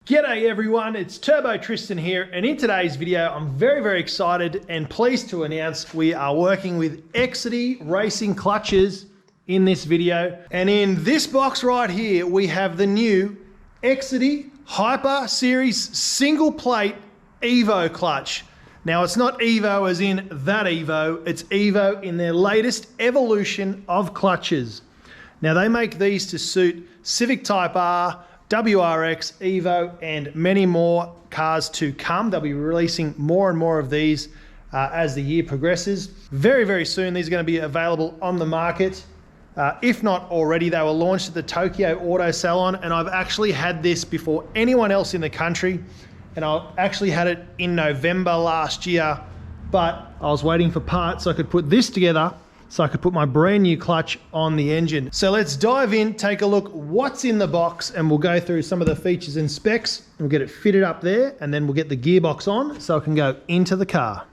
G'day everyone, it's Turbo Tristan here, and in today's video I'm very excited and pleased to announce we are working with Exedy racing clutches in this video. And in this box right here we have the new Exedy Hyper Series single plate EVO clutch. Now it's not EVO as in that EVO, it's EVO in their latest evolution of clutches. Now they make these to suit Civic Type R, WRX, EVO, and many more cars to come. They'll be releasing more and more of these as the year progresses. Very soon these are going to be available on the market. If not already, they were launched at the Tokyo Auto Salon, and I've actually had this before anyone else in the country, and I actually had it in November last year, but I was waiting for parts so I could put this together so I could put my brand new clutch on the engine. So let's dive in, take a look what's in the box, and we'll go through some of the features and specs, and we'll get it fitted up there, and then we'll get the gearbox on so I can go into the car.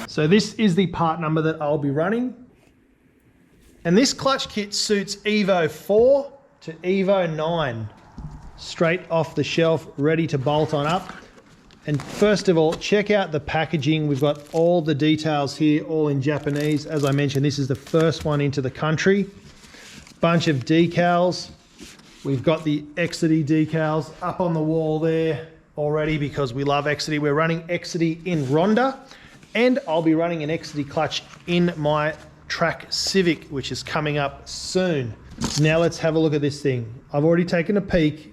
So this is the part number that I'll be running. And this clutch kit suits EVO 4 to EVO 9. Straight off the shelf, ready to bolt on up. And first of all, check out the packaging. We've got all the details here, all in Japanese. As I mentioned, this is the first one into the country. Bunch of decals. We've got the Exedy decals up on the wall there already because we love Exedy. We're running Exedy in Ronda, and I'll be running an Exedy clutch in my track Civic, which is coming up soon. Now let's have a look at this thing. I've already taken a peek,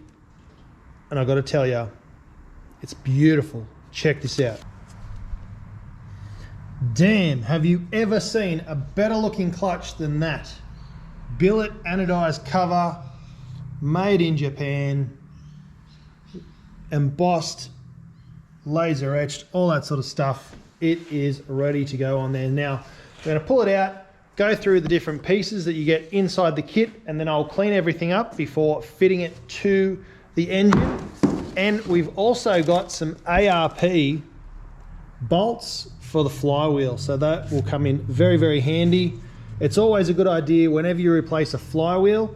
and I've got to tell you, it's beautiful. Check this out. Damn, have you ever seen a better looking clutch than that? Billet anodized cover, made in Japan, embossed, laser etched, all that sort of stuff. It is ready to go on there. Now, I'm going to pull it out, go through the different pieces that you get inside the kit, and then I'll clean everything up before fitting it to the engine. And we've also got some ARP bolts for the flywheel, so that will come in very handy. It's always a good idea whenever you replace a flywheel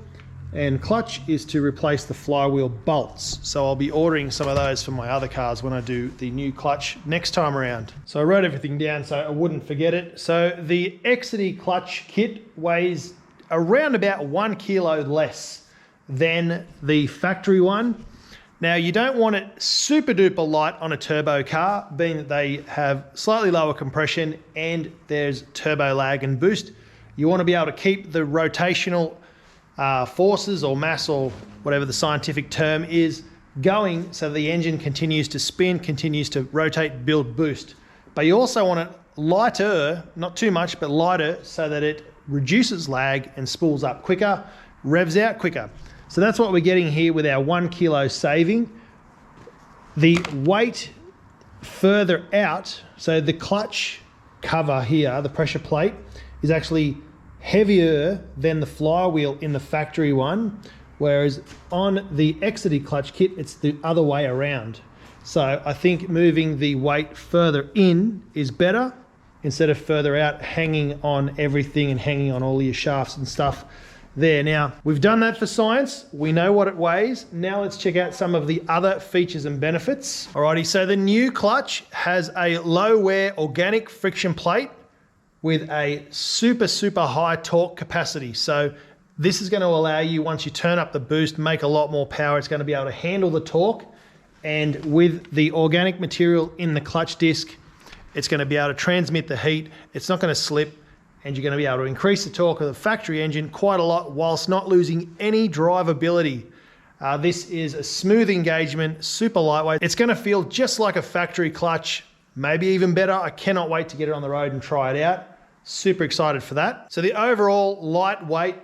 and clutch is to replace the flywheel bolts. So I'll be ordering some of those for my other cars when I do the new clutch next time around. So I wrote everything down so I wouldn't forget it. So the Exedy clutch kit weighs around about 1 kilo less than the factory one. Now you don't want it super duper light on a turbo car, being that they have slightly lower compression and there's turbo lag and boost. You want to be able to keep the rotational forces or mass or whatever the scientific term is going so the engine continues to spin, continues to rotate, build, boost. But you also want it lighter, not too much, but lighter so that it reduces lag and spools up quicker, revs out quicker. So that's what we're getting here with our 1 kilo saving. The weight further out, so the clutch cover here, the pressure plate, is actually heavier than the flywheel in the factory one, whereas on the Exedy clutch kit, it's the other way around. So I think moving the weight further in is better instead of further out, hanging on everything and hanging on all your shafts and stuff there. Now, we've done that for science. We know what it weighs. Now let's check out some of the other features and benefits. Alrighty, so the new clutch has a low wear organic friction plate with a super high torque capacity. So this is going to allow you, once you turn up the boost, make a lot more power. It's going to be able to handle the torque. And with the organic material in the clutch disc, it's going to be able to transmit the heat. It's not going to slip. And you're going to be able to increase the torque of the factory engine quite a lot whilst not losing any drivability. This is a smooth engagement, super lightweight. It's going to feel just like a factory clutch, maybe even better. I cannot wait to get it on the road and try it out. Super excited for that. So the overall lightweight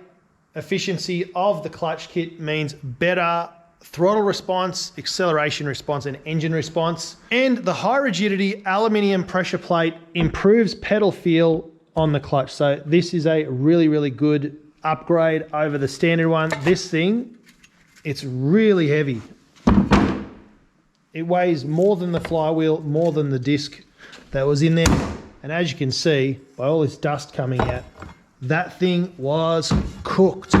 efficiency of the clutch kit means better throttle response, acceleration response, and engine response. And the high rigidity aluminium pressure plate improves pedal feel on the clutch. So this is a really good upgrade over the standard one. This thing, it's really heavy. It weighs more than the flywheel, more than the disc that was in there. And as you can see, by all this dust coming out, that thing was cooked.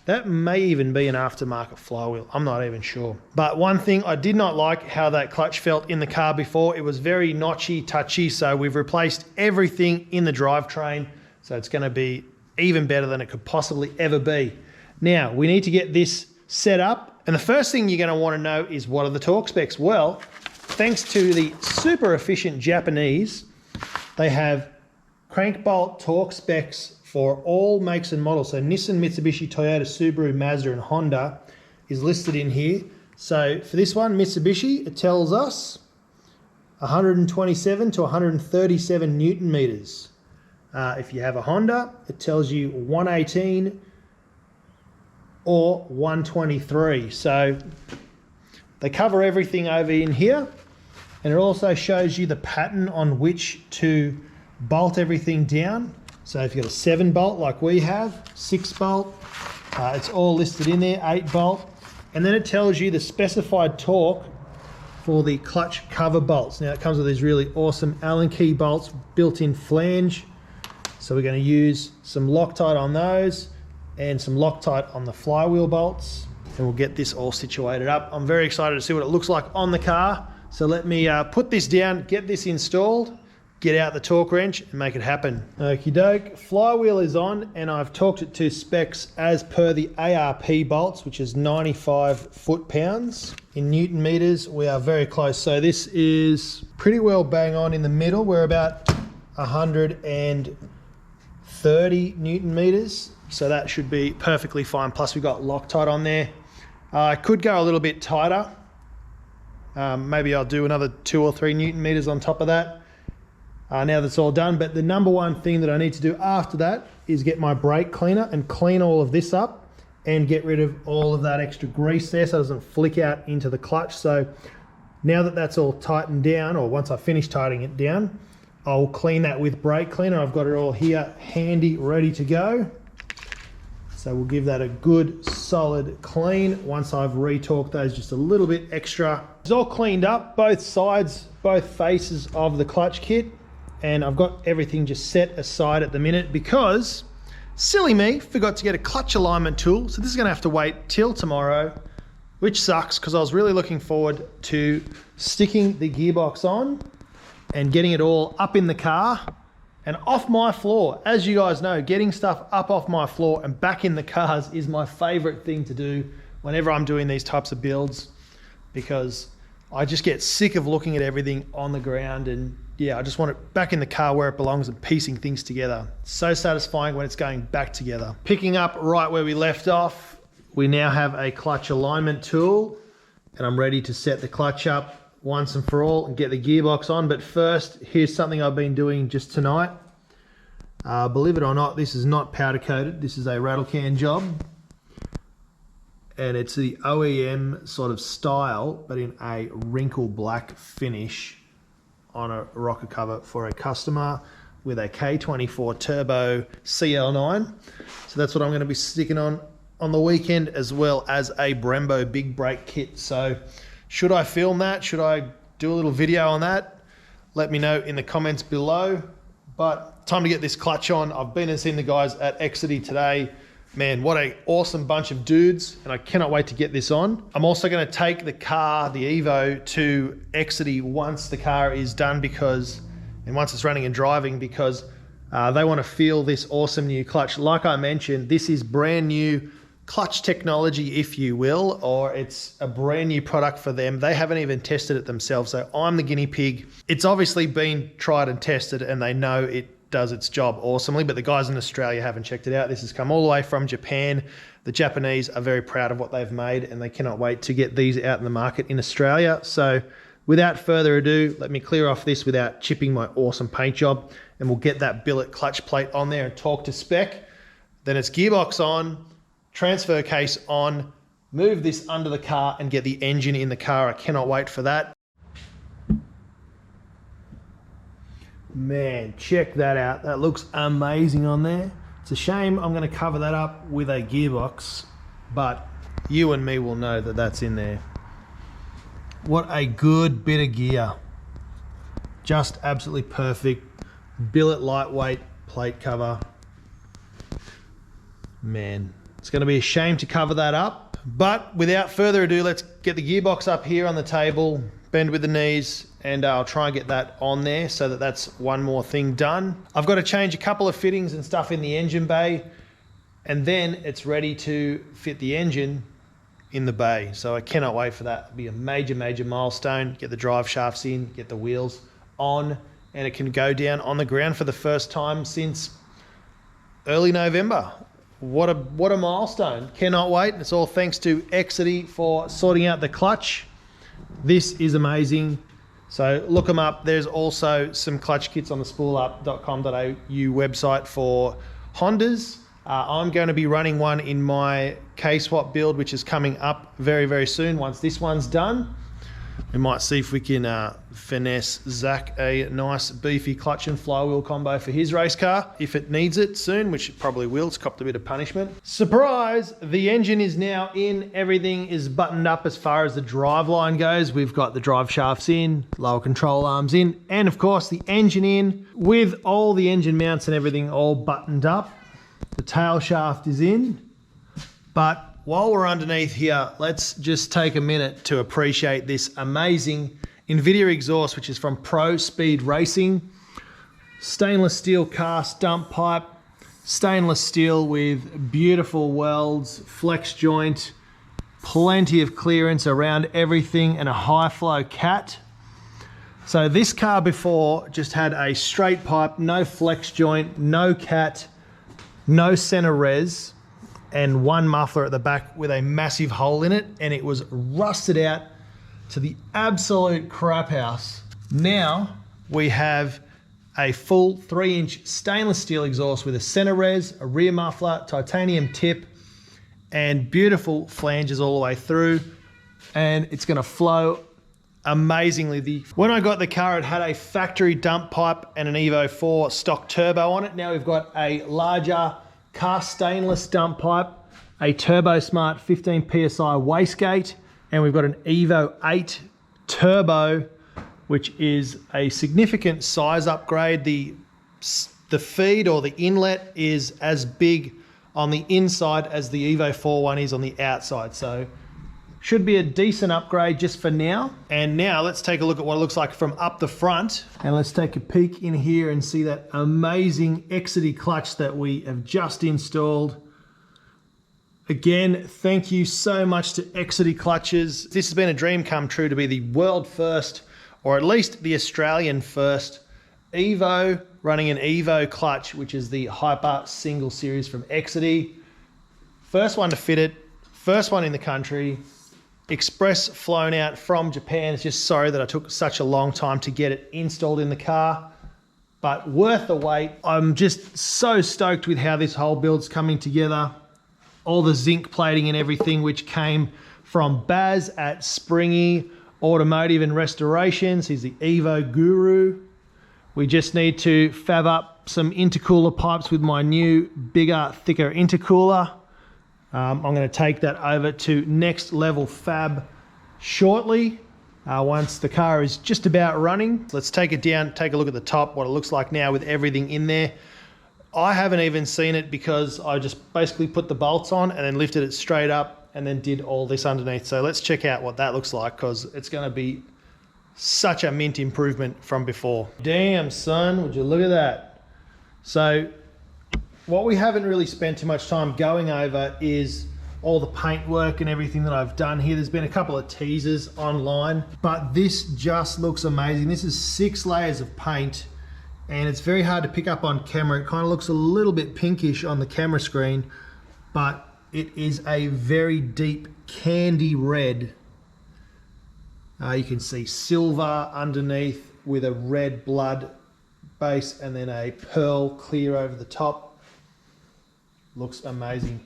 That may even be an aftermarket flywheel. I'm not even sure. But one thing I did not like how that clutch felt in the car before. It was very notchy, touchy. So we've replaced everything in the drivetrain. So it's going to be even better than it could possibly ever be. Now, we need to get this set up. And the first thing you're going to want to know is, what are the torque specs? Well, thanks to the super efficient Japanese, they have crank bolt torque specs for all makes and models. So Nissan, Mitsubishi, Toyota, Subaru, Mazda, and Honda is listed in here. So for this one, Mitsubishi, it tells us 127 to 137 Newton meters. If you have a Honda, it tells you 118 or 123. So they cover everything over in here. And it also shows you the pattern on which to bolt everything down. So if you've got a 7 bolt like we have, 6 bolt, it's all listed in there, 8 bolt. And then it tells you the specified torque for the clutch cover bolts. Now it comes with these really awesome Allen key bolts, built-in flange. So we're going to use some Loctite on those and some Loctite on the flywheel bolts. And we'll get this all situated up. I'm very excited to see what it looks like on the car. So let me put this down, get this installed, get out the torque wrench and make it happen. Okie doke, flywheel is on, and I've torqued it to specs as per the ARP bolts, which is 95 foot-pounds. In Newton meters, we are very close. So this is pretty well bang on in the middle. We're about 130 Newton meters. So that should be perfectly fine. Plus we've got Loctite on there. I could go a little bit tighter. Maybe I'll do another 2 or 3 Newton meters on top of that. Now that's all done, but the number one thing that I need to do after that is get my brake cleaner and clean all of this up and get rid of all of that extra grease there so it doesn't flick out into the clutch. So now that that's all tightened down, or once I finish tightening it down, I'll clean that with brake cleaner. I've got it all here handy, ready to go. So we'll give that a good solid clean once I've retorqued those just a little bit extra. It's all cleaned up, both sides, both faces of the clutch kit. And I've got everything just set aside at the minute because, silly me, forgot to get a clutch alignment tool. So this is gonna have to wait till tomorrow, which sucks because I was really looking forward to sticking the gearbox on and getting it all up in the car and off my floor. As you guys know, getting stuff up off my floor and back in the cars is my favorite thing to do whenever I'm doing these types of builds, because I just get sick of looking at everything on the ground, and yeah, I just want it back in the car where it belongs and piecing things together. So satisfying when it's going back together. Picking up right where we left off, we now have a clutch alignment tool, and I'm ready to set the clutch up once and for all and get the gearbox on. But first, here's something I've been doing just tonight. Believe it or not, this is not powder coated. This is a rattle can job. And it's the OEM sort of style, but in a wrinkle black finish on a rocker cover for a customer with a K24 Turbo CL9. So that's what I'm going to be sticking on the weekend, as well as a Brembo big brake kit. So should I film that? Should I do a little video on that? Let me know in the comments below. But time to get this clutch on. I've been and seen the guys at Exedy today. Man, what an awesome bunch of dudes, and I cannot wait to get this on. I'm also going to take the car, the EVO, to Exedy once the car is done, and once it's running and driving, because they want to feel this awesome new clutch. Like I mentioned, this is brand new clutch technology, if you will, or it's a brand new product for them. They haven't even tested it themselves, so I'm the guinea pig. It's obviously been tried and tested, and they know it does its job awesomely, but the guys in Australia haven't checked it out. This has come all the way from Japan. The Japanese are very proud of what they've made, and they cannot wait to get these out in the market in Australia. So without further ado, let me clear off this without chipping my awesome paint job, and we'll get that billet clutch plate on there and torque to spec. Then it's gearbox on, transfer case on, move this under the car and get the engine in the car. I cannot wait for that. Man, check that out. That looks amazing on there. It's a shame I'm going to cover that up with a gearbox, but you and me will know that that's in there. What a good bit of gear. Just absolutely perfect. Billet lightweight plate cover. Man, It's going to be a shame to cover that up. But without further ado, let's get the gearbox up here on the table, bend with the knees, and I'll try and get that on there so that that's one more thing done. I've got to change a couple of fittings and stuff in the engine bay, and then it's ready to fit the engine in the bay. So I cannot wait for that. It'll be a major, major milestone. Get the drive shafts in, get the wheels on, and it can go down on the ground for the first time since early November. What a milestone. Cannot wait. It's all thanks to Exedy for sorting out the clutch. This is amazing. So look them up. There's also some clutch kits on the spoolup.com.au website for Hondas. I'm going to be running one in my K-Swap build, which is coming up very, very soon. Once this one's done, we might see if we can finesse Zach a nice beefy clutch and flywheel combo for his race car, if it needs it soon, which it probably will. It's copped a bit of punishment. Surprise! The engine is now in. Everything is buttoned up as far as the driveline goes. We've got the drive shafts in, lower control arms in, and of course the engine in with all the engine mounts and everything all buttoned up. The tail shaft is in, but while we're underneath here, let's just take a minute to appreciate this amazing NVIDIA exhaust, which is from Pro Speed Racing. Stainless steel cast dump pipe, stainless steel with beautiful welds, flex joint, plenty of clearance around everything, and a high flow cat. So this car before just had a straight pipe, no flex joint, no cat, no center res, and one muffler at the back with a massive hole in it, and it was rusted out to the absolute crap house. Now we have a full 3-inch stainless steel exhaust with a center res, a rear muffler, titanium tip, and beautiful flanges all the way through, and it's going to flow amazingly. When I got the car, it had a factory dump pipe and an EVO 4 stock turbo on it. Now we've got a larger cast stainless dump pipe, a Turbo Smart 15 PSI wastegate, and we've got an EVO 8 turbo, which is a significant size upgrade. The feed or the inlet is as big on the inside as the EVO 4 one is on the outside. So should be a decent upgrade just for now. And now let's take a look at what it looks like from up the front. And let's take a peek in here and see that amazing Exedy clutch that we have just installed. Again, thank you so much to Exedy clutches. This has been a dream come true to be the world first, or at least the Australian first, EVO running an EVO clutch, which is the Hyper single series from Exedy. First one to fit it, first one in the country. Express flown out from Japan. It's just sorry that I took such a long time to get it installed in the car, but worth the wait. I'm just so stoked with how this whole build's coming together. All the zinc plating and everything, which came from Baz at Springy Automotive and Restorations. He's the EVO guru. We just need to fab up some intercooler pipes with my new, bigger, thicker intercooler. I'm going to take that over to next level fab shortly, once the car is just about running. Let's take it down, take a look at the top, what it looks like now with everything in there. I haven't even seen it because I just basically put the bolts on and then lifted it straight up and then did all this underneath. So let's check out what that looks like, because it's going to be such a mint improvement from before. Damn, son, would you look at that? So what we haven't really spent too much time going over is all the paint work and everything that I've done here. There's been a couple of teasers online, but this just looks amazing. This is 6 layers of paint, and it's very hard to pick up on camera. It kind of looks a little bit pinkish on the camera screen, but it is a very deep candy red. You can see silver underneath with a red blood base and then a pearl clear over the top. Looks amazing.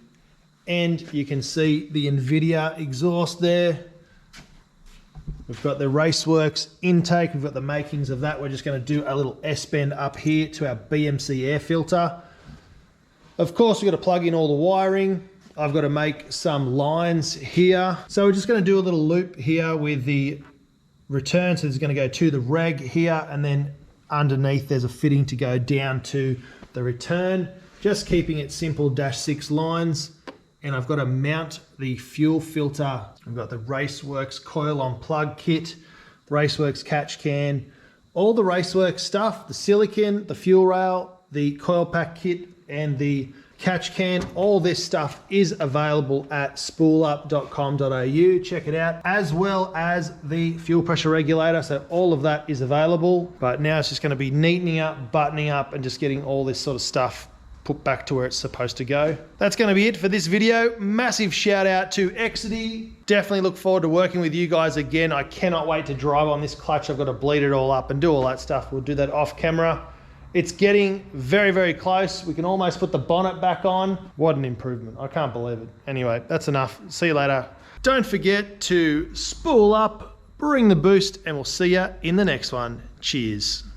And you can see the NVIDIA exhaust there. We've got the RACEWORKS intake. We've got the makings of that. We're just going to do a little S-bend up here to our BMC air filter. Of course, we've got to plug in all the wiring. I've got to make some lines here. So we're just going to do a little loop here with the return. So it's going to go to the reg here, and then underneath there's a fitting to go down to the return. Just keeping it simple, -6 lines. and I've got to mount the fuel filter. I've got the RACEWORKS coil on plug kit, RACEWORKS catch can, all the RACEWORKS stuff, the silicon, the fuel rail, the coil pack kit, and the catch can. All this stuff is available at spoolup.com.au. Check it out, as well as the fuel pressure regulator. So all of that is available, but now it's just going to be neatening up, buttoning up, and just getting all this sort of stuff put back to where it's supposed to go. That's going to be it for this video. Massive shout out to Exedy. Definitely look forward to working with you guys again. I cannot wait to drive on this clutch. I've got to bleed it all up and do all that stuff. We'll do that off camera. It's getting very, very close. We can almost put the bonnet back on. What an improvement. I can't believe it. Anyway, that's enough. See you later. Don't forget to spool up, bring the boost, and we'll see you in the next one. Cheers.